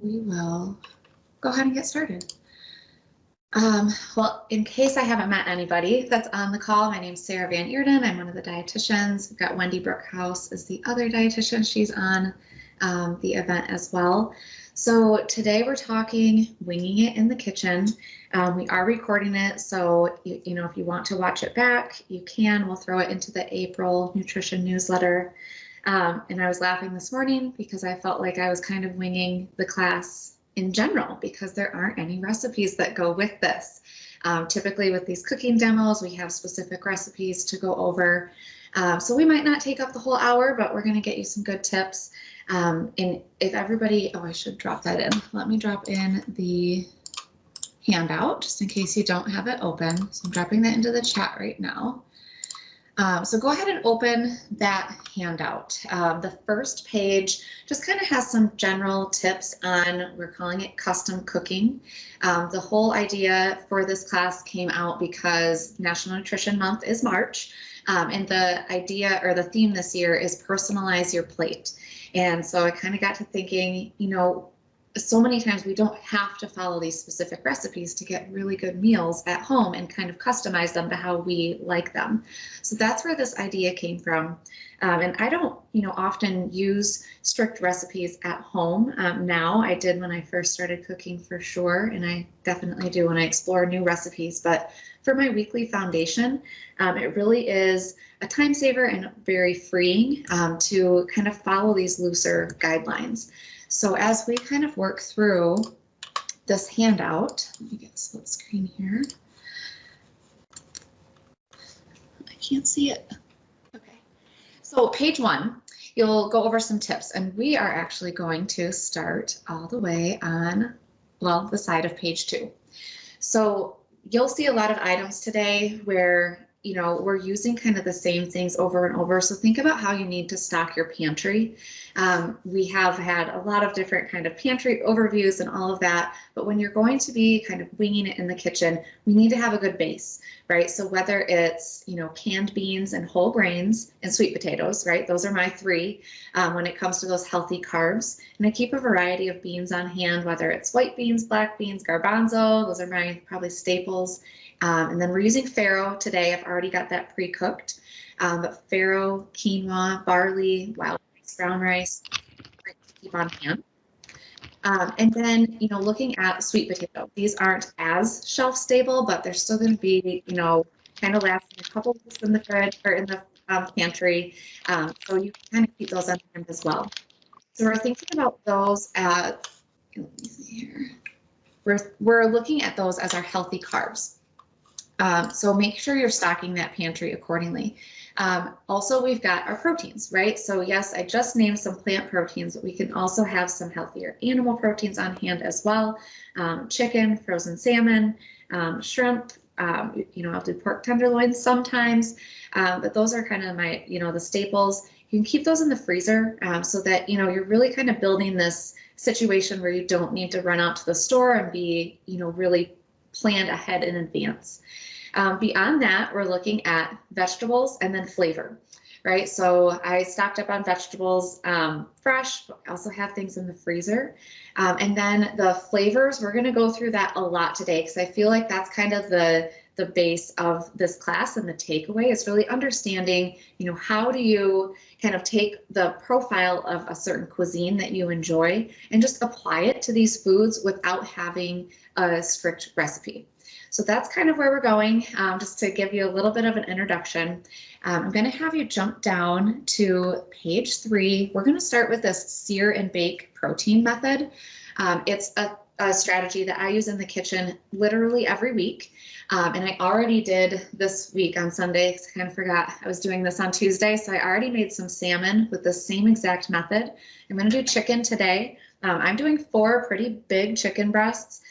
We will go ahead and get started. Well, in case I haven't met anybody that's on the call, my name is Sarah Van Eerden. I'm one of the dietitians. We've got Wendy Brookhouse is the other dietitian. She's on the event as well. So today we're talking winging it in the kitchen. We are recording it, so you know, if you want to watch it back, you can. We'll throw it into the April nutrition newsletter. And I was laughing this morning because I felt like I was kind of winging the class in general because there aren't any recipes that go with this. Typically with these cooking demos, we have specific recipes to go over. So we might not take up the whole hour, but we're going to get you some good tips. And if everybody, oh, I should drop that in. Let me drop in the handout just in case you don't have it open. So I'm dropping that into the chat right now. So go ahead and open that handout. The first page just kind of has some general tips on, we're calling it custom cooking. The whole idea for this class came out because National Nutrition Month is March. And the idea or the theme this year is personalize your plate. And so I kind of got to thinking, you know, so many times we don't have to follow these specific recipes to get really good meals at home and kind of customize them to how we like them. So that's where this idea came from. And I don't, you know, often use strict recipes at home. Now I did when I first started cooking for sure, and I definitely do when I explore new recipes. But for my weekly foundation, it really is a time saver and very freeing to kind of follow these looser guidelines. So as we kind of work through this handout, let me get a split screen here. I can't see it. Okay. So page 1, you'll go over some tips, and we are actually going to start all the way on, well, the side of page 2. So you'll see a lot of items today where, you know, we're using kind of the same things over and over. So think about how you need to stock your pantry. We have had a lot of different kind of pantry overviews and all of that, but when you're going to be kind of winging it in the kitchen, we need to have a good base, right? So whether it's, you know, canned beans and whole grains and sweet potatoes, right? Those are my 3 when it comes to those healthy carbs. And I keep a variety of beans on hand, whether it's white beans, black beans, garbanzo, those are my probably staples. And then we're using farro today. I've already got that pre-cooked, but farro, quinoa, barley, wild rice, brown rice, keep on hand. And then, you know, looking at sweet potato, these aren't as shelf stable, but they're still going to be, you know, kind of lasting a couple weeks in the fridge or in the pantry. So you can kind of keep those on hand as well. So we're thinking about those at, let me see here. We're looking at those as our healthy carbs. So make sure you're stocking that pantry accordingly. Also, we've got our proteins, right? So yes, I just named some plant proteins, but we can also have some healthier animal proteins on hand as well. Chicken, frozen salmon, shrimp, you know, I'll do pork tenderloins sometimes, but those are kind of my, you know, the staples. You can keep those in the freezer so that, you know, you're really kind of building this situation where you don't need to run out to the store and be, you know, really planned ahead in advance. Beyond that, we're looking at vegetables and then flavor, right? So I stocked up on vegetables fresh, but I also have things in the freezer. And then the flavors, we're gonna go through that a lot today because I feel like that's kind of the base of this class, and the takeaway is really understanding, you know, how do you kind of take the profile of a certain cuisine that you enjoy and just apply it to these foods without having a strict recipe. So that's kind of where we're going, just to give you a little bit of an introduction. I'm going to have you jump down to page 3. We're going to start with this sear and bake protein method. It's a strategy that I use in the kitchen literally every week. And I already did this week on Sunday because I kind of forgot I was doing this on Tuesday. So I already made some salmon with the same exact method. I'm going to do chicken today. I'm doing 4 pretty big chicken breasts.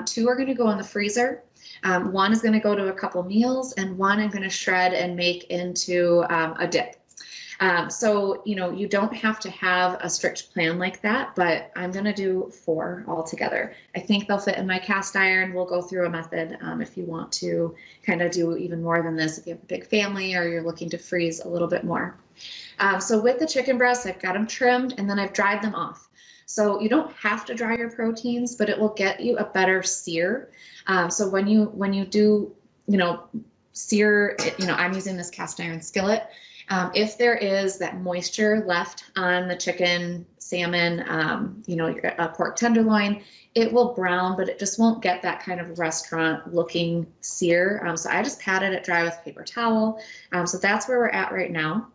2 are going to go in the freezer. 1 is going to go to a couple meals, and 1 I'm going to shred and make into a dip. So, you know, you don't have to have a strict plan like that, but I'm going to do 4 altogether. I think they'll fit in my cast iron. We'll go through a method if you want to kind of do even more than this, if you have a big family or you're looking to freeze a little bit more. So with the chicken breasts, I've got them trimmed and then I've dried them off. So you don't have to dry your proteins, but it will get you a better sear. So when you do, sear, I'm using this cast iron skillet. If there is that moisture left on the chicken, salmon, a pork tenderloin, it will brown, but it just won't get that kind of restaurant looking sear. So I just patted it dry with paper towel. So that's where we're at right now.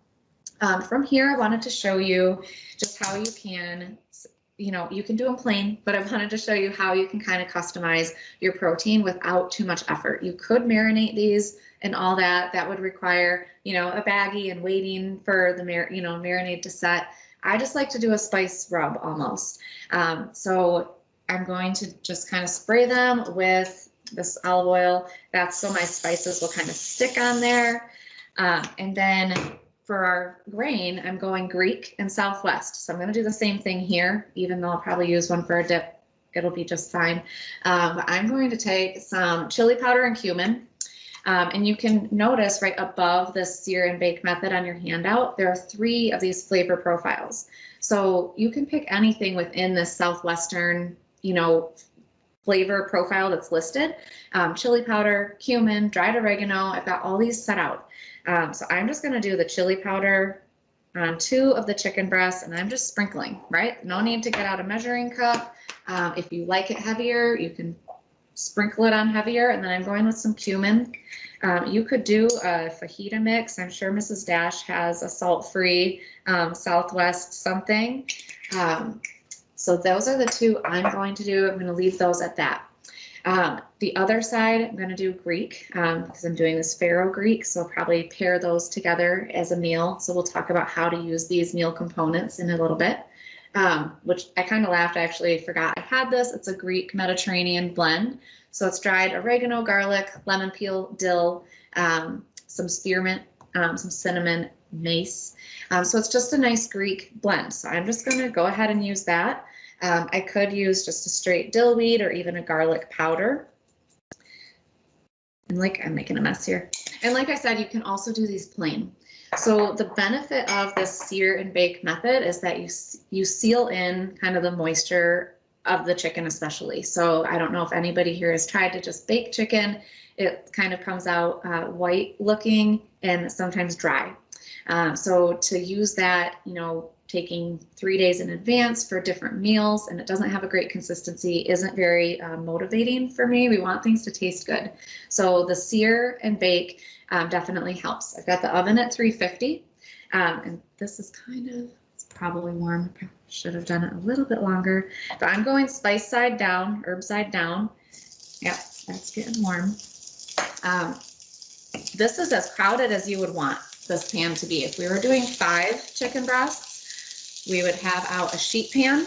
From here, I wanted to show you just how you can, you can do them plain, but I wanted to show you how you can kind of customize your protein without too much effort. You could marinate these and all that. That would require, a baggie and waiting for the marinade to set. I just like to do a spice rub almost. So I'm going to just kind of spray them with this olive oil. That's so my spices will kind of stick on there. And then for our grain, I'm going Greek and Southwest. So I'm going to do the same thing here, even though I'll probably use one for a dip. It'll be just fine. But I'm going to take some chili powder and cumin. And you can notice right above the sear and bake method on your handout, there are 3 of these flavor profiles. So you can pick anything within this Southwestern, flavor profile that's listed. Chili powder, cumin, dried oregano. I've got all these set out. So I'm just going to do the chili powder on 2 of the chicken breasts, and I'm just sprinkling, right? No need to get out a measuring cup. If you like it heavier, you can sprinkle it on heavier, and then I'm going with some cumin. You could do a fajita mix. I'm sure Mrs. Dash has a salt-free Southwest something. So those are the 2 I'm going to do. I'm going to leave those at that. The other side, I'm going to do Greek because I'm doing this Faro Greek, so I'll probably pair those together as a meal. So we'll talk about how to use these meal components in a little bit, which I kind of laughed. I actually forgot I had this. It's a Greek Mediterranean blend. So it's dried oregano, garlic, lemon peel, dill, some spearmint, some cinnamon, mace. So it's just a nice Greek blend. So I'm just going to go ahead and use that. I could use just a straight dill weed or even a garlic powder. And I'm making a mess here. And like I said, you can also do these plain. So the benefit of this sear and bake method is that you seal in kind of the moisture of the chicken especially. So I don't know if anybody here has tried to just bake chicken. It kind of comes out white looking and sometimes dry. So to use that, taking 3 days in advance for different meals and it doesn't have a great consistency isn't very motivating for me. We want things to taste good. So the sear and bake definitely helps. I've got the oven at 350 and this is it's probably warm. I should have done it a little bit longer, but I'm going spice side down, herb side down. Yep, that's getting warm. This is as crowded as you would want this pan to be. If we were doing 5 chicken breasts, we would have out a sheet pan.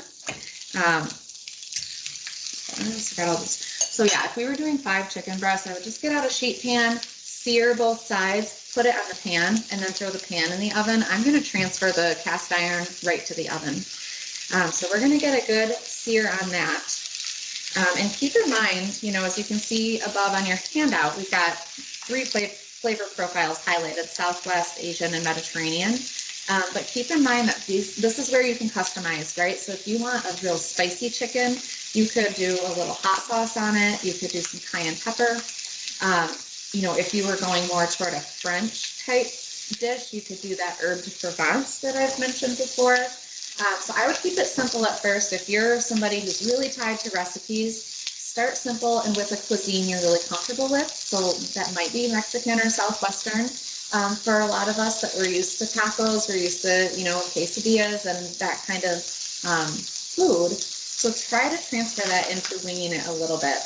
So yeah, if we were doing 5 chicken breasts, I would just get out a sheet pan, sear both sides, put it on the pan, and then throw the pan in the oven. I'm going to transfer the cast iron right to the oven. So we're going to get a good sear on that. And keep in mind, as you can see above on your handout, we've got 3 flavor profiles highlighted: Southwest, Asian, and Mediterranean. But keep in mind that this is where you can customize, right? So if you want a real spicy chicken, you could do a little hot sauce on it. You could do some cayenne pepper. If you were going more toward a French type dish, you could do that herb de Provence that I've mentioned before. So I would keep it simple at first. If you're somebody who's really tied to recipes, start simple and with a cuisine you're really comfortable with. So that might be Mexican or Southwestern. For a lot of us that we're used to tacos, we're used to, quesadillas and that kind of food. So try to transfer that into winging it a little bit.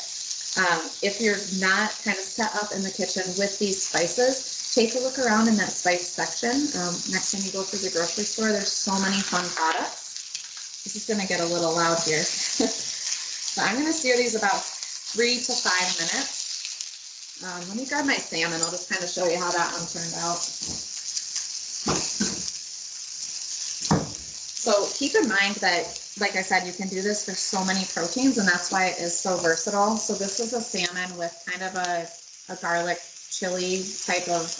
If you're not kind of set up in the kitchen with these spices, take a look around in that spice section. Next time you go through the grocery store, there's so many fun products. This is going to get a little loud here. So I'm going to sear these about 3 to 5 minutes. Let me grab my salmon. I'll just kind of show you how that one turned out. So keep in mind that, like I said, you can do this for so many proteins, and that's why it is so versatile. So this is a salmon with kind of a garlic chili type of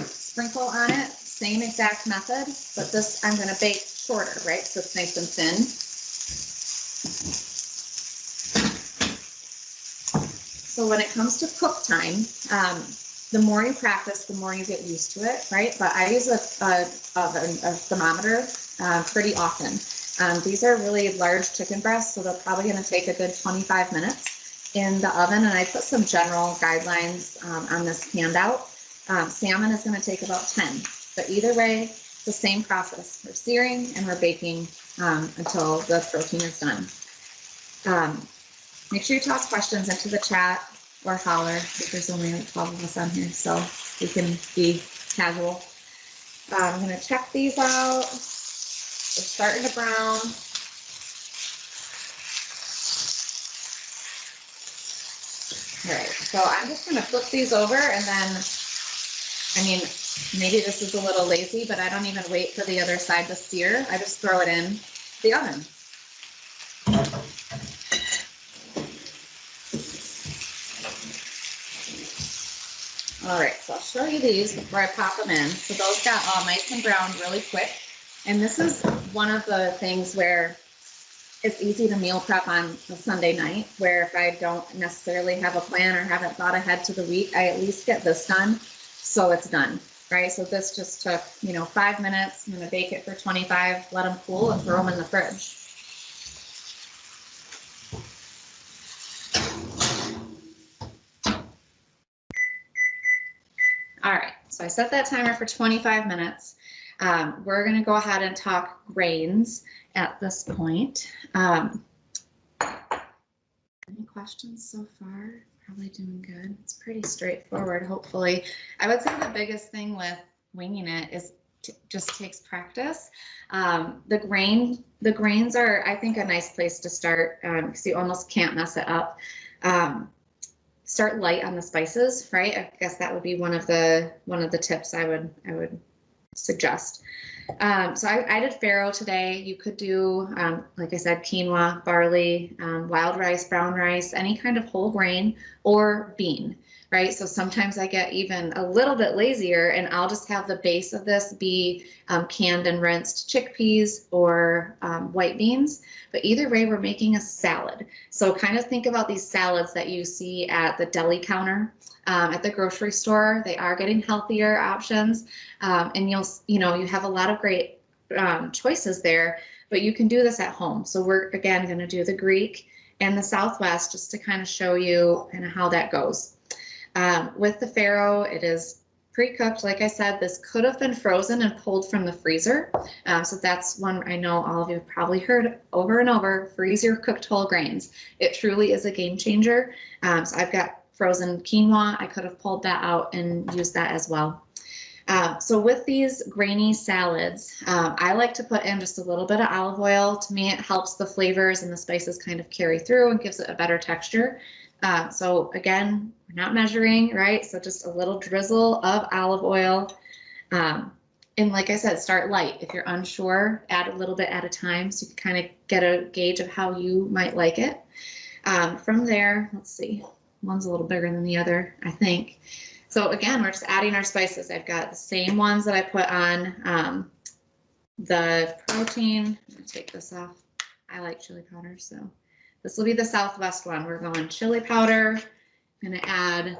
sprinkle on it. Same exact method, but this I'm going to bake shorter, right? So it's nice and thin. So when it comes to cook time, the more you practice, the more you get used to it, right? But I use a thermometer pretty often. These are really large chicken breasts, so they're probably going to take a good 25 minutes in the oven. And I put some general guidelines on this handout. Salmon is going to take about 10, but either way, it's the same process. We're searing and we're baking until the protein is done. Make sure you toss questions into the chat or holler, because there's only like 12 of us on here, so we can be casual. I'm going to check these out. They're starting to brown. All right, so I'm just going to flip these over, and then, I mean, maybe this is a little lazy, but I don't even wait for the other side to sear. I just throw it in the oven. All right, so I'll show you these before I pop them in. So those got all nice and browned really quick. And this is one of the things where it's easy to meal prep on a Sunday night, where if I don't necessarily have a plan or haven't thought ahead to the week, I at least get this done, so it's done, right? So this just took, 5 minutes. I'm gonna bake it for 25, let them cool, and throw them in the fridge. All right, so I set that timer for 25 minutes. We're going to go ahead and talk grains at this point. Any questions so far? Probably doing good. It's pretty straightforward, hopefully. I would say the biggest thing with winging it is just takes practice. The grains are, I think, a nice place to start because you almost can't mess it up. Start light on the spices, right? I guess that would be one of the tips I would suggest. So I did farro today. You could do, like I said, quinoa, barley, wild rice, brown rice, any kind of whole grain or bean, right? So sometimes I get even a little bit lazier and I'll just have the base of this be canned and rinsed chickpeas or white beans. But either way, we're making a salad. So kind of think about these salads that you see at the deli counter at the grocery store. They are getting healthier options, and you have a lot of great choices there. But you can do this at home. So we're again going to do the Greek and the Southwest just to kind of show you kind of how that goes. With the farro, it is pre-cooked. Like I said, this could have been frozen and pulled from the freezer. So that's one I know all of you have probably heard over and over, freeze your cooked whole grains. It truly is a game changer. So I've got frozen quinoa. I could have pulled that out and used that as well. So with these grainy salads, I like to put in just a little bit of olive oil. To me, it helps the flavors and the spices kind of carry through and gives it a better texture. So again, we're not measuring, right? So just a little drizzle of olive oil. And like I said, start light. If you're unsure, add a little bit at a time so you can kind of get a gauge of how you might like it. From there, let's see, one's a little bigger than the other, I think. So again, we're just adding our spices. I've got the same ones that I put on the protein. I'm gonna take this off. I like chili powder, so this will be the Southwest one. We're going chili powder. I'm gonna add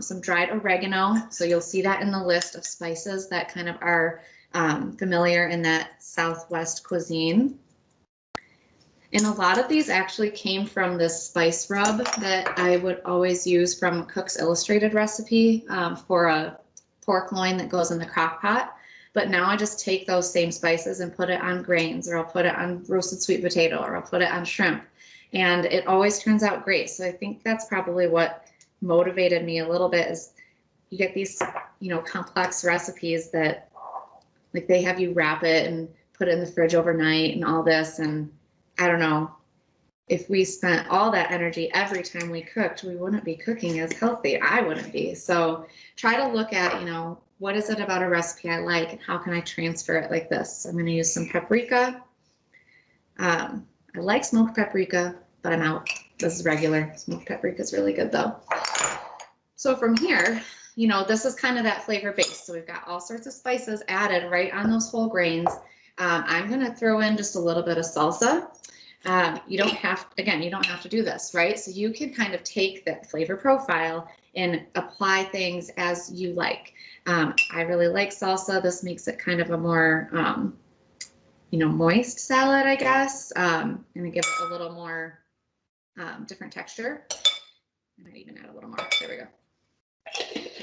some dried oregano. So you'll see that in the list of spices that kind of are familiar in that Southwest cuisine. And a lot of these actually came from this spice rub that I would always use from Cook's Illustrated recipe for a pork loin that goes in the crock pot. But now I just take those same spices and put it on grains, or I'll put it on roasted sweet potato, or I'll put it on shrimp. And it always turns out great. So I think that's probably what motivated me a little bit, is you get these, complex recipes that like they have you wrap it and put it in the fridge overnight and all this. And I don't know, if we spent all that energy every time we cooked, we wouldn't be cooking as healthy. I wouldn't be. So try to look at, what is it about a recipe I like and how can I transfer it like this? So I'm going to use some paprika. I like smoked paprika, but I'm out. This is regular. Smoked paprika is really good though. So from here, this is kind of that flavor base. So we've got all sorts of spices added right on those whole grains. I'm going to throw in just a little bit of salsa. You don't have, again, you don't have to do this, right? So you can kind of take that flavor profile and apply things as you like. I really like salsa. This makes it kind of a more, moist salad, I guess. And give it a little more different texture. I might even add a little more. There we go.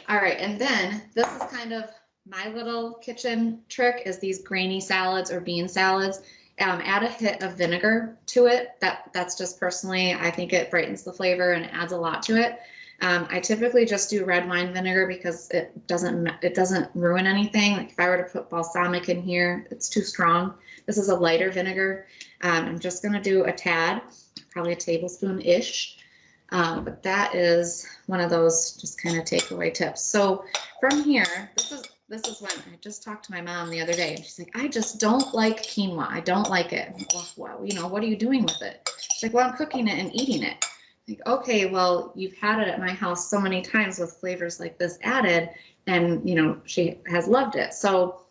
All right, and then this is kind of my little kitchen trick is these grainy salads or bean salads. Add a hit of vinegar to it. That's just personally, I think it brightens the flavor and adds a lot to it. I typically just do red wine vinegar because it doesn't ruin anything. Like if I were to put balsamic in here, it's too strong. This is a lighter vinegar. I'm just gonna do a tad, probably a tablespoon-ish. But that is one of those just kind of takeaway tips. So from here, this is when I just talked to my mom the other day, and she's like, I just don't like quinoa. I don't like it. I'm like, well, what are you doing with it? She's like, well, I'm cooking it and eating it. I'm like, okay, well, you've had it at my house so many times with flavors like this added, and she has loved it. So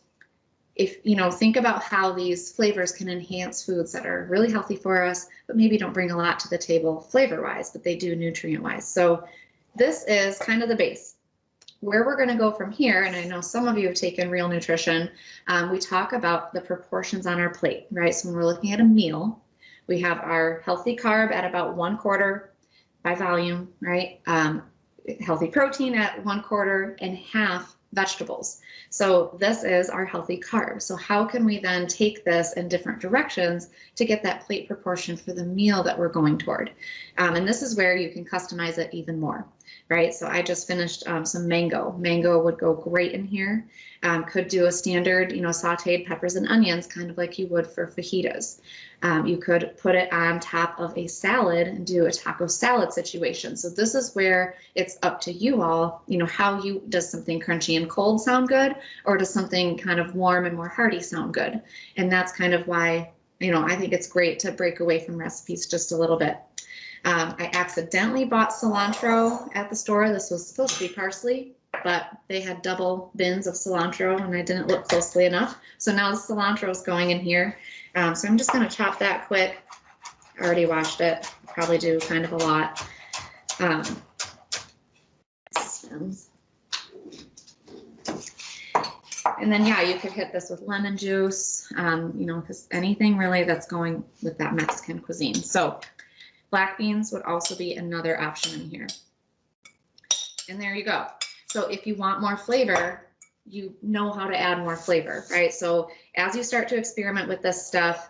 if think about how these flavors can enhance foods that are really healthy for us, but maybe don't bring a lot to the table flavor-wise, but they do nutrient-wise. So this is kind of the base. Where we're going to go from here, and I know some of you have taken Real Nutrition, we talk about the proportions on our plate, right? So when we're looking at a meal, we have our healthy carb at about 1/4 by volume, right? Healthy protein at 1/4 and half vegetables. So this is our healthy carb. So how can we then take this in different directions to get that plate proportion for the meal that we're going toward? And this is where you can customize it even more, right? So I just finished some mango. Mango would go great in here. Could do a standard, sauteed peppers and onions, kind of like you would for fajitas. You could put it on top of a salad and do a taco salad situation. So this is where it's up to you all, does something crunchy and cold sound good, or does something kind of warm and more hearty sound good? And that's kind of why, I think it's great to break away from recipes just a little bit. I accidentally bought cilantro at the store. This was supposed to be parsley, but they had double bins of cilantro and I didn't look closely enough. So now the cilantro is going in here. So I'm just going to chop that quick. I already washed it. Probably do kind of a lot. Stems. And then, yeah, you could hit this with lemon juice, because anything really that's going with that Mexican cuisine. So black beans would also be another option in here. And there you go. So if you want more flavor, you know how to add more flavor, right? So as you start to experiment with this stuff,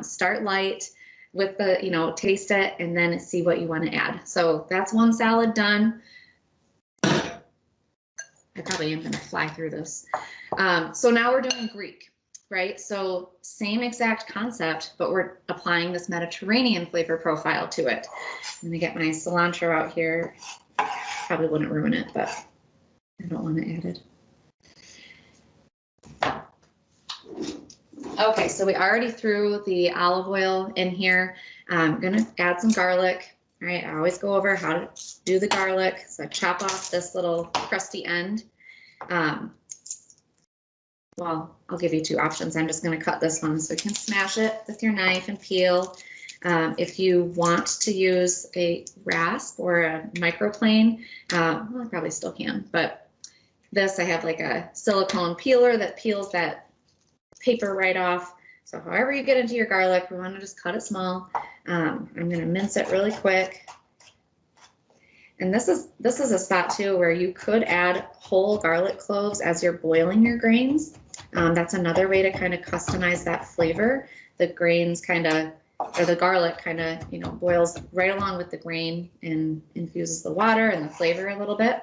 start light with the, taste it and then see what you want to add. So that's one salad done. I probably am going to fly through this. So now we're doing Greek, right? So same exact concept, but we're applying this Mediterranean flavor profile to it. I'm going to get my cilantro out here. Probably wouldn't ruin it, but I don't want to add it. Okay, so we already threw the olive oil in here. I'm going to add some garlic. All right, I always go over how to do the garlic. So I chop off this little crusty end. Well, I'll give you two options. I'm just going to cut this one so you can smash it with your knife and peel. If you want to use a rasp or a microplane, well, I probably still can, but this, I have like a silicone peeler that peels that paper right off. So however you get into your garlic, we want to just cut it small. I'm going to mince it really quick. And this is a spot too where you could add whole garlic cloves as you're boiling your grains. That's another way to kind of customize that flavor. The grains kind of, or the garlic kind of, boils right along with the grain and infuses the water and the flavor a little bit.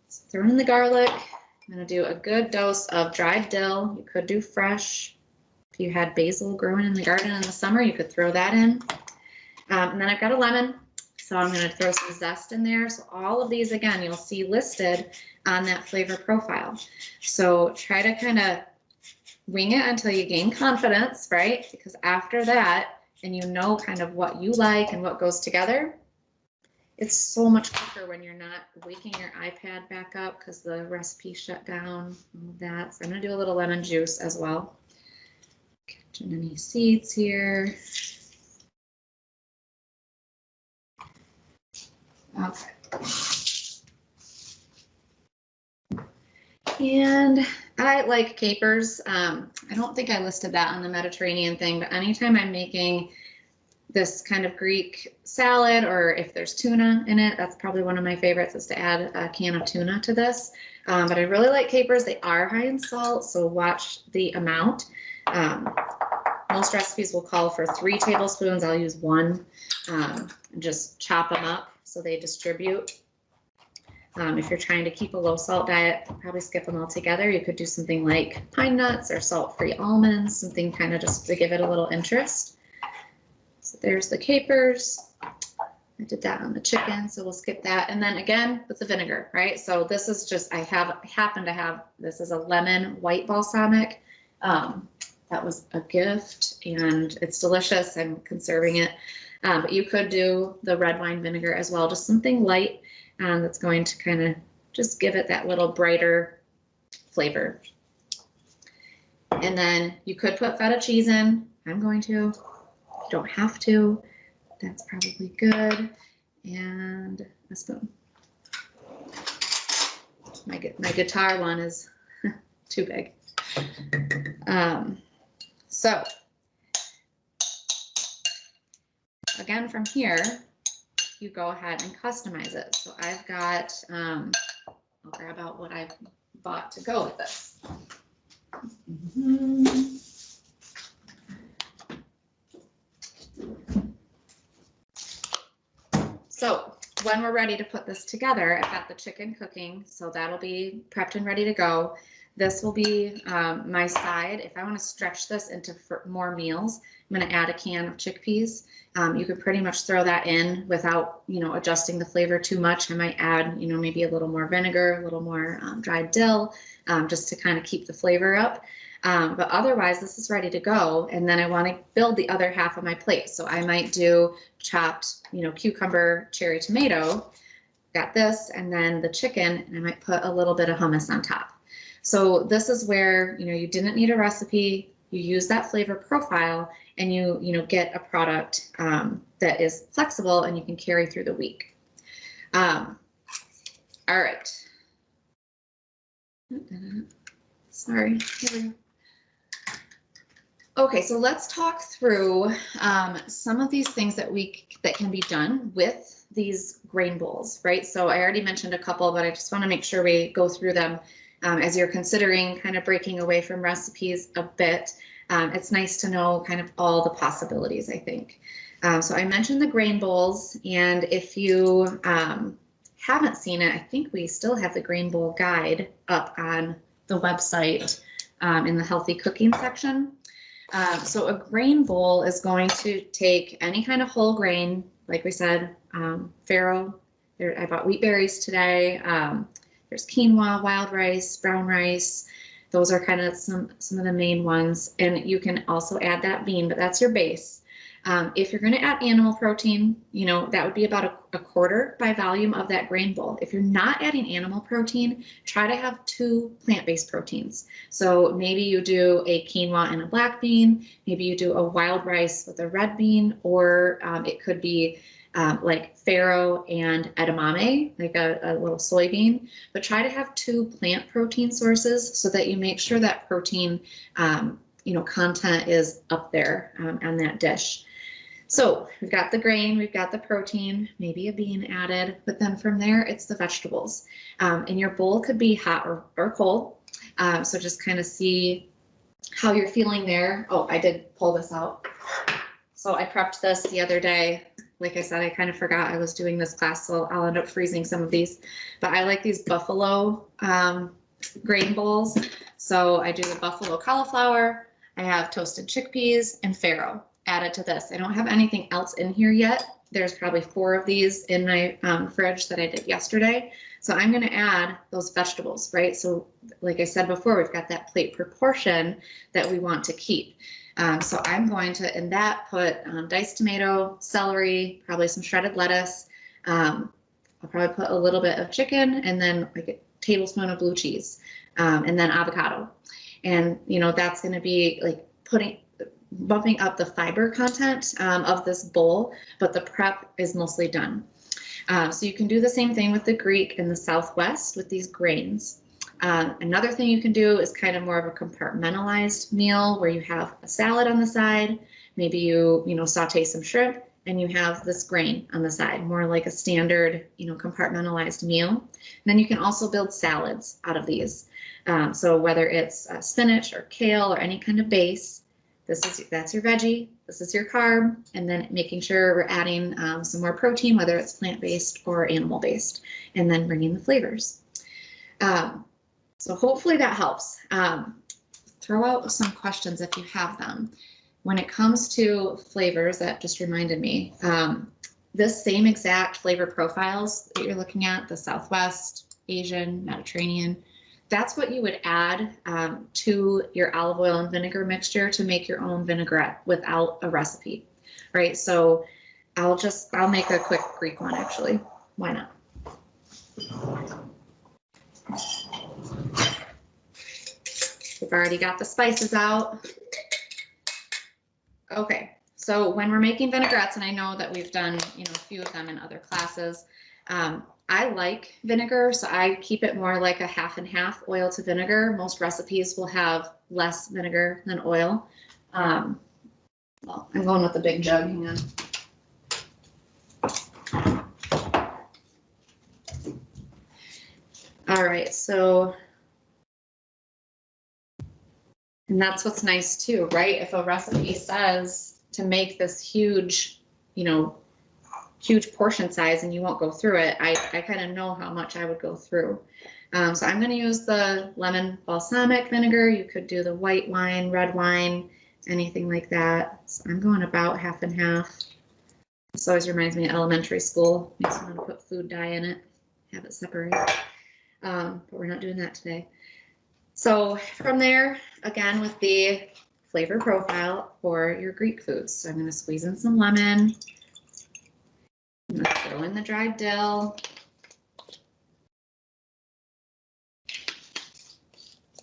So throw in the garlic. I'm going to do a good dose of dried dill. You could do fresh. If you had basil growing in the garden in the summer, you could throw that in. And then I've got a lemon. So I'm going to throw some zest in there. So all of these, again, you'll see listed on that flavor profile. So try to kind of wing it until you gain confidence, right? Because after that, and you know kind of what you like and what goes together, it's so much quicker when you're not waking your iPad back up because the recipe shut down, all of that. So I'm going to do a little lemon juice as well. Catching any seeds here. Okay. And I like capers. I don't think I listed that on the Mediterranean thing, but anytime I'm making this kind of Greek salad, or if there's tuna in it, that's probably one of my favorites, is to add a can of tuna to this. But I really like capers. They are high in salt, so watch the amount. Most recipes will call for 3 tablespoons. I'll use 1. And just chop them up so they distribute. If you're trying to keep a low salt diet, probably skip them all together. You could do something like pine nuts or salt-free almonds, something kind of just to give it a little interest. So there's the capers. I did that on the chicken, so we'll skip that. And then again with the vinegar, right? So this is just, I happen to have, this is a lemon white balsamic. That was a gift and it's delicious. I'm conserving it. But you could do the red wine vinegar as well, just something light that's going to kind of just give it that little brighter flavor. And then you could put feta cheese in. I'm going to. You don't have to. That's probably good. And a spoon. My guitar one is too big. So again, from here, you go ahead and customize it. So I've got, I'll grab out what I've bought to go with this. So when we're ready to put this together, I've got the chicken cooking, so that'll be prepped and ready to go. This will be my side. If I want to stretch this into more meals, I'm going to add a can of chickpeas. You could pretty much throw that in without, adjusting the flavor too much. I might add, maybe a little more vinegar, a little more dried dill, just to kind of keep the flavor up. But otherwise, this is ready to go. And then I want to build the other half of my plate. So I might do chopped, cucumber, cherry tomato. Got this, and then the chicken, and I might put a little bit of hummus on top. So this is where, you didn't need a recipe. You use that flavor profile, and you get a product that is flexible and you can carry through the week. All right. Sorry. Here we go. Okay, so let's talk through some of these things that can be done with these grain bowls, right? So I already mentioned a couple, but I just want to make sure we go through them as you're considering kind of breaking away from recipes a bit. It's nice to know kind of all the possibilities, I think. So I mentioned the grain bowls, and if you haven't seen it, I think we still have the grain bowl guide up on the website in the healthy cooking section. So a grain bowl is going to take any kind of whole grain, like we said, farro. I bought wheat berries today. There's quinoa, wild rice, brown rice. Those are kind of some of the main ones. And you can also add that bean, but that's your base. If you're going to add animal protein, that would be about a quarter by volume of that grain bowl. If you're not adding animal protein, try to have 2 plant-based proteins. So maybe you do a quinoa and a black bean, maybe you do a wild rice with a red bean, or it could be like farro and edamame, like a little soybean, but try to have 2 plant protein sources so that you make sure that protein, content is up there on that dish. So we've got the grain, we've got the protein, maybe a bean added, but then from there it's the vegetables. And your bowl could be hot or cold. So just kind of see how you're feeling there. Oh, I did pull this out. So I prepped this the other day. Like I said, I kind of forgot I was doing this class, so I'll end up freezing some of these. But I like these buffalo grain bowls. So I do the buffalo cauliflower. I have toasted chickpeas and farro added to this. I don't have anything else in here yet. There's probably 4 of these in my fridge that I did yesterday. So I'm going to add those vegetables, right? So like I said before, we've got that plate proportion that we want to keep. So I'm going to, in that, put diced tomato, celery, probably some shredded lettuce. I'll probably put a little bit of chicken, and then like a tablespoon of blue cheese, and then avocado. And, that's going to be like bumping up the fiber content of this bowl, but the prep is mostly done. So you can do the same thing with the Greek in the Southwest with these grains. Another thing you can do is kind of more of a compartmentalized meal where you have a salad on the side, maybe you saute some shrimp, and you have this grain on the side, more like a standard, compartmentalized meal. And then you can also build salads out of these. So whether it's spinach or kale or any kind of base, that's your veggie, this is your carb, and then making sure we're adding some more protein, whether it's plant-based or animal-based, and then bringing the flavors. So hopefully that helps. Throw out some questions if you have them. When it comes to flavors, that just reminded me, this same exact flavor profiles that you're looking at, the Southwest, Asian, Mediterranean, that's what you would add to your olive oil and vinegar mixture to make your own vinaigrette without a recipe, right? So I'll make a quick Greek one actually. Why not? We've already got the spices out. Okay, so when we're making vinaigrettes, and I know that we've done, a few of them in other classes, I like vinegar, so I keep it more like a half and half oil to vinegar. Most recipes will have less vinegar than oil. Well, I'm going with the big jug, hang on. All right, so, and that's what's nice too, right? If a recipe says to make this huge, huge portion size and you won't go through it, I kind of know how much I would go through. So I'm going to use the lemon balsamic vinegar. You could do the white wine, red wine, anything like that. So I'm going about half and half. This always reminds me of elementary school. Makes me want to put food dye in it, have it separate. But we're not doing that today. So from there, again, with the flavor profile for your Greek foods. So I'm going to squeeze in some lemon. I'm going to throw in the dried dill.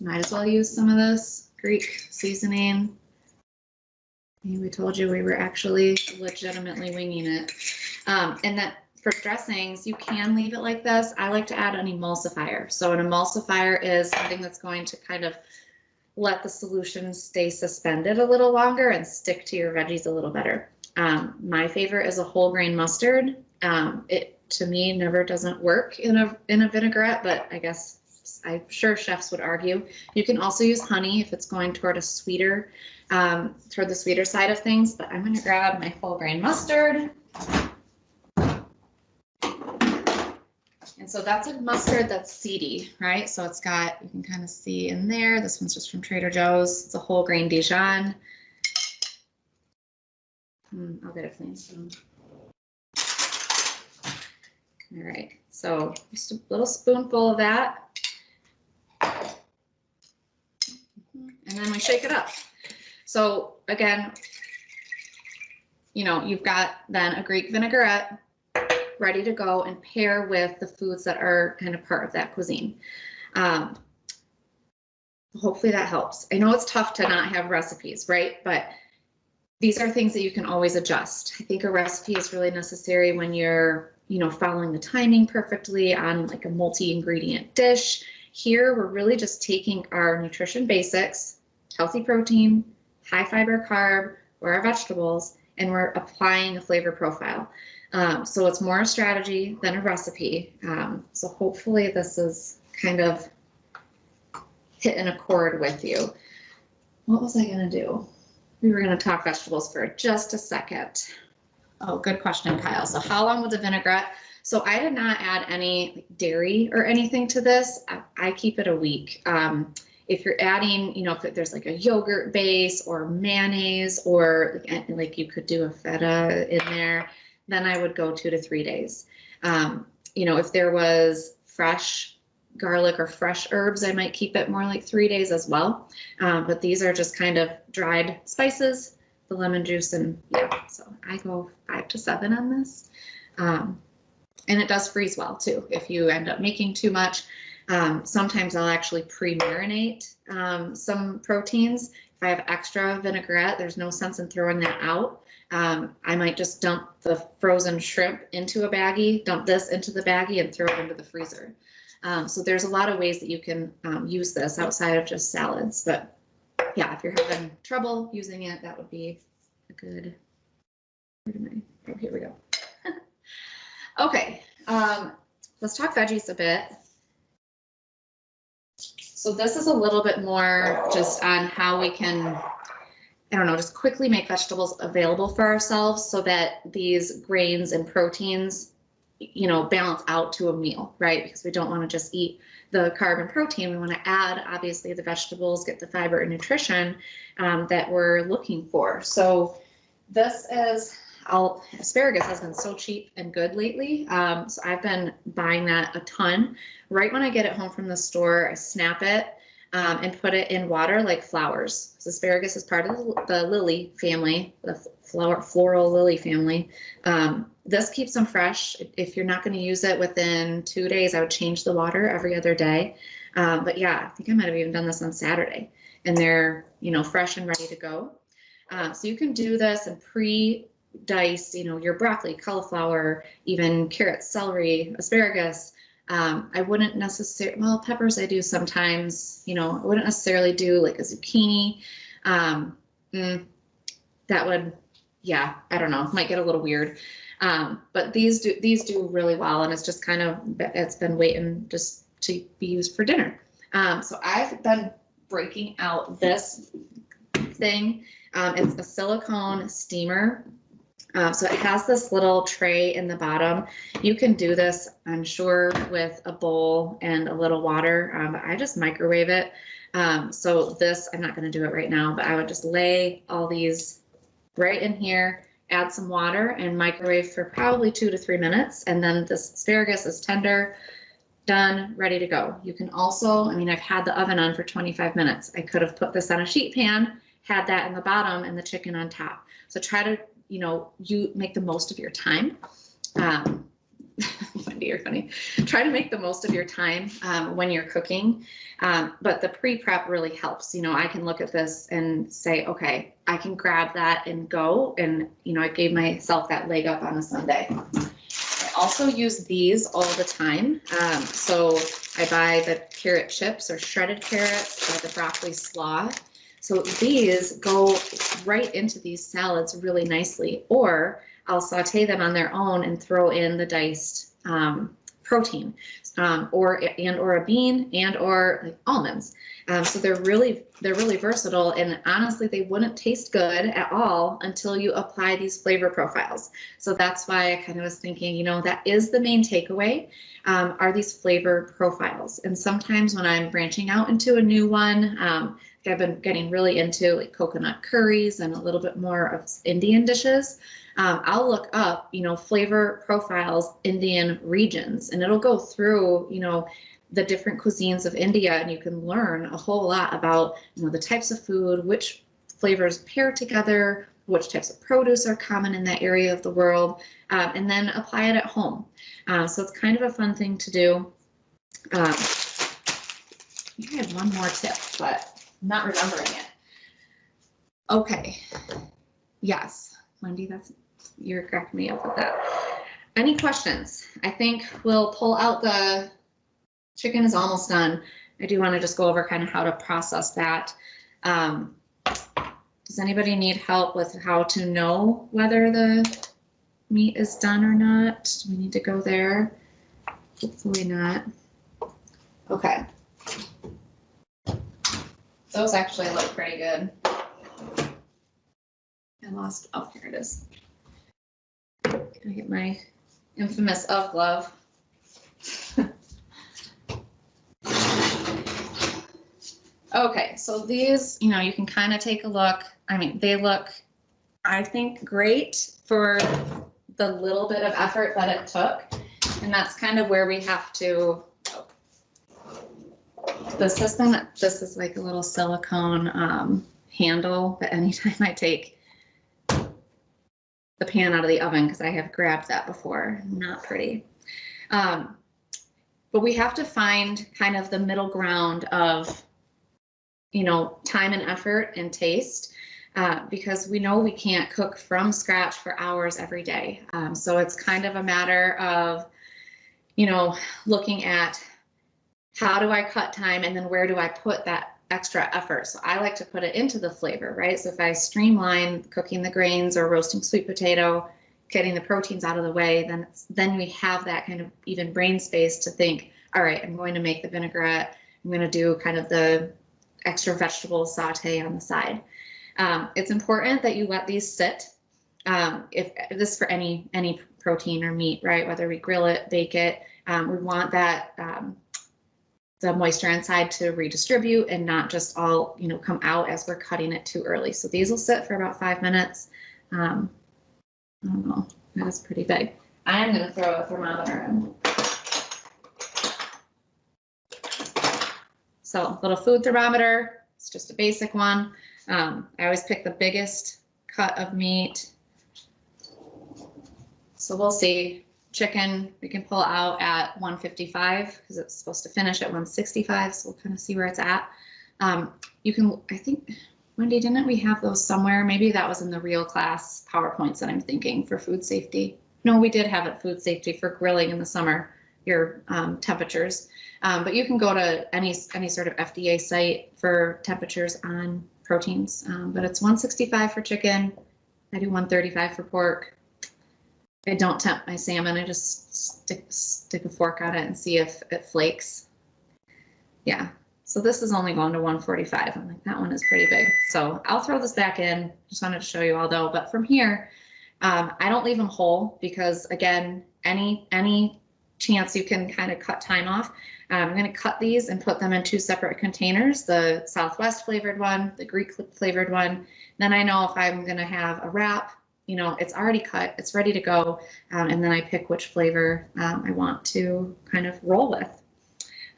Might as well use some of this Greek seasoning. We told you we were actually legitimately winging it. And that for dressings, you can leave it like this. I like to add an emulsifier. So an emulsifier is something that's going to kind of let the solution stay suspended a little longer and stick to your veggies a little better. My favorite is a whole grain mustard. It to me never doesn't work in a vinaigrette, but I guess I'm sure chefs would argue. You can also use honey if it's going toward a sweeter, toward the sweeter side of things. But I'm going to grab my whole grain mustard. And so that's a mustard that's seedy, right? So it's got, you can kind of see in there, this one's just from Trader Joe's. It's a whole grain Dijon. I'll get a clean spoon. All right, so just a little spoonful of that. And then we shake it up. So again, you've got then a Greek vinaigrette ready to go and pair with the foods that are kind of part of that cuisine. Hopefully that helps. I know it's tough to not have recipes, right? But these are things that you can always adjust. I think a recipe is really necessary when you're, following the timing perfectly on like a multi-ingredient dish. Here, we're really just taking our nutrition basics, healthy protein, high fiber carb, or our vegetables, and we're applying a flavor profile. So it's more a strategy than a recipe. So hopefully this is kind of hitting a chord with you. What was I going to do? We were going to talk vegetables for just a second. Oh, good question, Kyle. So how long was the vinaigrette? So I did not add any dairy or anything to this. I keep it a week. If you're adding, if there's like a yogurt base or mayonnaise, or like you could do a feta in there, then I would go 2 to 3 days. If there was fresh garlic or fresh herbs, I might keep it more like 3 days as well. But these are just kind of dried spices, the lemon juice, and yeah, so I go 5 to 7 on this. And it does freeze well too. If you end up making too much, sometimes I'll actually pre-marinate some proteins If I have extra vinaigrette, there's no sense in throwing that out. I might just dump the frozen shrimp into a baggie, dump this into the baggie, and throw it into the freezer. So there's a lot of ways that you can use this outside of just salads. But yeah, if you're having trouble using it, that would be a good. Oh, here we go. Okay, let's talk veggies a bit. So this is a little bit more just on how we can, I don't know, just quickly make vegetables available for ourselves so that these grains and proteins, you know, balance out to a meal, right? Because we don't want to just eat the carb and protein. We want to add, obviously, the vegetables, get the fiber and nutrition that we're looking for. So this is, asparagus has been so cheap and good lately. So I've been buying that a ton. Right when I get it home from the store, I snap it and put it in water like flowers. So asparagus is part of the lily family, the floral lily family. This keeps them fresh. If you're not going to use it within 2 days, I would change the water every other day. But yeah, I think I might have even done this on Saturday, and they're, you know, fresh and ready to go. So you can do this and pre-dice, you know, your broccoli, cauliflower, even carrots, celery, asparagus. I wouldn't necessarily, well, peppers I do sometimes, you know, I wouldn't necessarily do like a zucchini. That would, yeah, I don't know, might get a little weird. But these do really well, and it's just kind of, it's been waiting just to be used for dinner. So I've been breaking out this thing. It's a silicone steamer. So it has this little tray in the bottom. You can do this, I'm sure, with a bowl and a little water, but I just microwave it. So this, I'm not going to do it right now, but I would just lay all these right in here, add some water, and microwave for probably 2 to 3 minutes. And then this asparagus is tender, done, ready to go. You can also, I mean, I've had the oven on for 25 minutes. I could have put this on a sheet pan, had that in the bottom and the chicken on top. So try to, you know, you make the most of your time. Wendy, you're funny. Try to make the most of your time when you're cooking. But the pre-prep really helps. You know, I can look at this and say, okay, I can grab that and go. And, you know, I gave myself that leg up on a Sunday. I also use these all the time. So I buy the carrot chips or shredded carrots or the broccoli slaw. So these go right into these salads really nicely, or I'll saute them on their own and throw in the diced protein, or a bean and or like almonds. So they're really versatile, and honestly, they wouldn't taste good at all until you apply these flavor profiles. So that's why I kind of was thinking, you know, that is the main takeaway, are these flavor profiles. And sometimes when I'm branching out into a new one, I've been getting really into like coconut curries and a little bit more of Indian dishes. I'll look up, you know, flavor profiles, Indian regions, and it'll go through, you know, the different cuisines of India, and you can learn a whole lot about, you know, the types of food, which flavors pair together, which types of produce are common in that area of the world, and then apply it at home. So it's kind of a fun thing to do. I think I had one more tip, but I'm not remembering it. Okay. Yes, Wendy, you're cracking me up with that. Any questions? I think we'll pull out the chicken is almost done. I do want to just go over kind of how to process that. Does anybody need help with how to know whether the meat is done or not? Do we need to go there? Hopefully not. Okay. Those actually look pretty good. I lost, oh, here it is. Can I get my infamous UGG glove? Okay, so these, you know, you can kind of take a look. I mean, they look, I think, great for the little bit of effort that it took. And that's kind of where we have to, this is like a little silicone handle, but anytime I take the pan out of the oven, because I have grabbed that before, not pretty. But we have to find kind of the middle ground of, time and effort and taste, because we know we can't cook from scratch for hours every day. So it's kind of a matter of, looking at how do I cut time and then where do I put that extra effort. So I like to put it into the flavor, right? So if I streamline cooking the grains or roasting sweet potato, getting the proteins out of the way, then we have that kind of even brain space to think, all right, I'm going to make the vinaigrette. I'm going to do kind of the extra vegetable saute on the side. It's important that you let these sit. If this is for any protein or meat, right? Whether we grill it, bake it, we want that the moisture inside to redistribute and not just all come out as we're cutting it too early. So these will sit for about 5 minutes. I don't know, that's pretty big. I'm going to throw a thermometer in. So little food thermometer, it's just a basic one. I always pick the biggest cut of meat. So we'll see. Chicken, we can pull out at 155 because it's supposed to finish at 165. So we'll kind of see where it's at. You can, I think, Wendy, didn't we have those somewhere? Maybe that was in the real class PowerPoints that I'm thinking for food safety. No, we did have it food safety for grilling in the summer, your temperatures. But you can go to any sort of FDA site for temperatures on proteins. But it's 165 for chicken. I do 135 for pork. I don't tempt my salmon. I just stick a fork on it and see if it flakes. Yeah. So this is only going to 145. I'm like, that one is pretty big. So I'll throw this back in. Just wanted to show you all though. But from here, I don't leave them whole because again, any chance you can kind of cut time off. I'm going to cut these and put them in 2 separate containers, the Southwest flavored one, the Greek flavored one. Then I know if I'm going to have a wrap, it's already cut, it's ready to go. And then I pick which flavor I want to kind of roll with.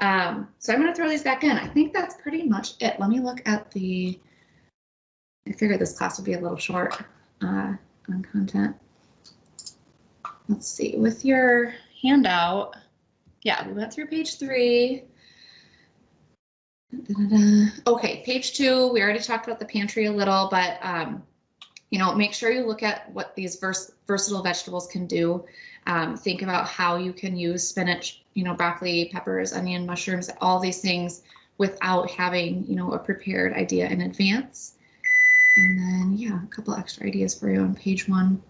So I'm going to throw these back in. I think that's pretty much it. Let me look at I figured this class would be a little short on content. Let's see, with your handout, yeah, we went through page 3. Okay, page 2, we already talked about the pantry a little, but make sure you look at what these versatile vegetables can do. Think about how you can use spinach, broccoli, peppers, onion, mushrooms, all these things without having, a prepared idea in advance. And then, yeah, a couple extra ideas for you on page 1.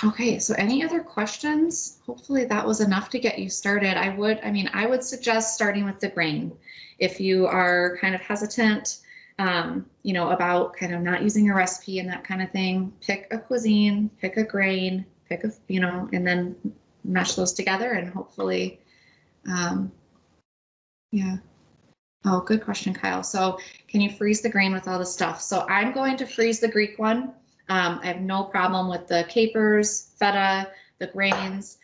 Okay, so any other questions? Hopefully that was enough to get you started. I would suggest starting with the grain. If you are kind of hesitant, about kind of not using a recipe and that kind of thing, pick a cuisine, pick a grain, and then mesh those together and hopefully, yeah. Oh, good question, Kyle. So can you freeze the grain with all the stuff? So I'm going to freeze the Greek one. I have no problem with the capers, feta, the grains.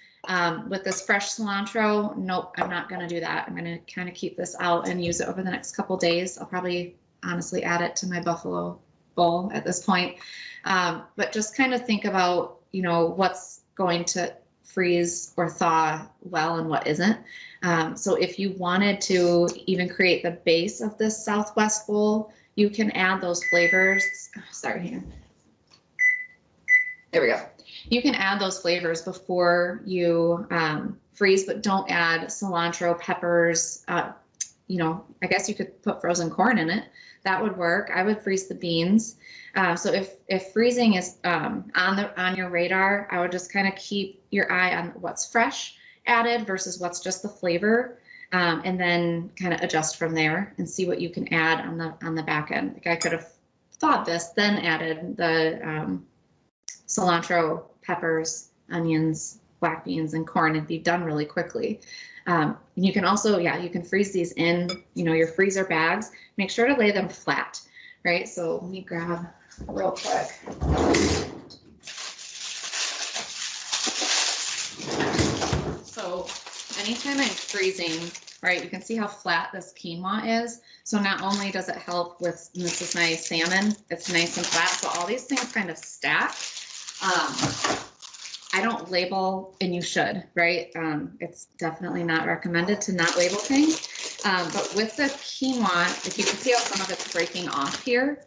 With this fresh cilantro, nope, I'm not going to do that. I'm going to kind of keep this out and use it over the next couple days. I'll probably honestly add it to my buffalo bowl at this point. But just kind of think about, what's going to freeze or thaw well and what isn't. So if you wanted to even create the base of this Southwest bowl, you can add those flavors. Sorry, here. There we go. You can add those flavors before you freeze, but don't add cilantro, peppers. I guess you could put frozen corn in it. That would work. I would freeze the beans. So if freezing is on your radar, I would just kind of keep your eye on what's fresh added versus what's just the flavor, and then kind of adjust from there and see what you can add on the back end. Like I could have thawed this, then added the cilantro, peppers, onions, black beans, and corn. It'd be done really quickly. You can also, you can freeze these in, your freezer bags. Make sure to lay them flat, right? So let me grab real quick. So anytime I'm freezing, right, you can see how flat this quinoa is. So not only does it help with, and this is my salmon, it's nice and flat. So all these things kind of stack. I don't label, and you should, right? It's definitely not recommended to not label things. But with the quinoa, if you can see how some of it's breaking off here,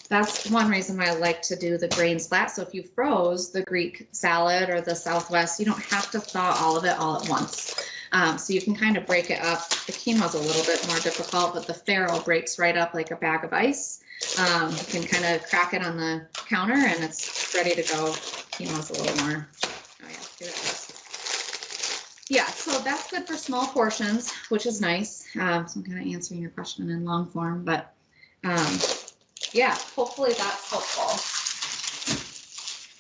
that's one reason why I like to do the grains flat. So if you froze the Greek salad or the Southwest, you don't have to thaw all of it all at once. So you can kind of break it up. The quinoa's a little bit more difficult, but the farro breaks right up like a bag of ice. You can kind of crack it on the counter and it's ready to go. Quinoa's a little more, oh yeah, here it is. Yeah, so that's good for small portions, which is nice. So I'm kind of answering your question in long form, but yeah, hopefully that's helpful.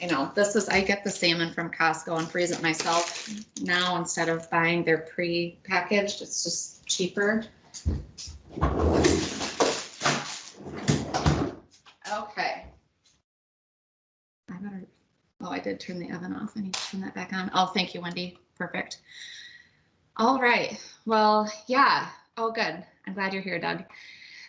You know, I get the salmon from Costco and freeze it myself now instead of buying their pre-packaged. It's just cheaper. Okay. I did turn the oven off. I need to turn that back on. Oh, thank you, Wendy. Perfect. All right. Well, yeah. Oh, good. I'm glad you're here, Doug.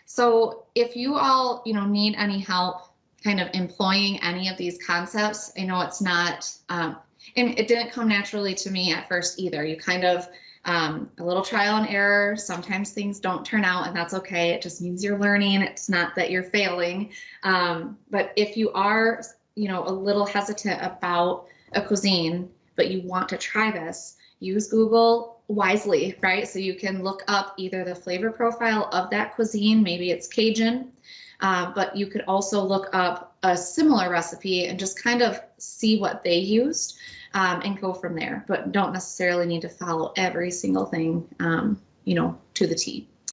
So if you all, need any help kind of employing any of these concepts, I know it's not, and it didn't come naturally to me at first either. You kind of, a little trial and error. Sometimes things don't turn out and that's okay. It just means you're learning. It's not that you're failing. But if you are, a little hesitant about a cuisine, but you want to try this, use Google wisely, right? So you can look up either the flavor profile of that cuisine, maybe it's Cajun, but you could also look up a similar recipe and just kind of see what they used and go from there, but don't necessarily need to follow every single thing, to the T.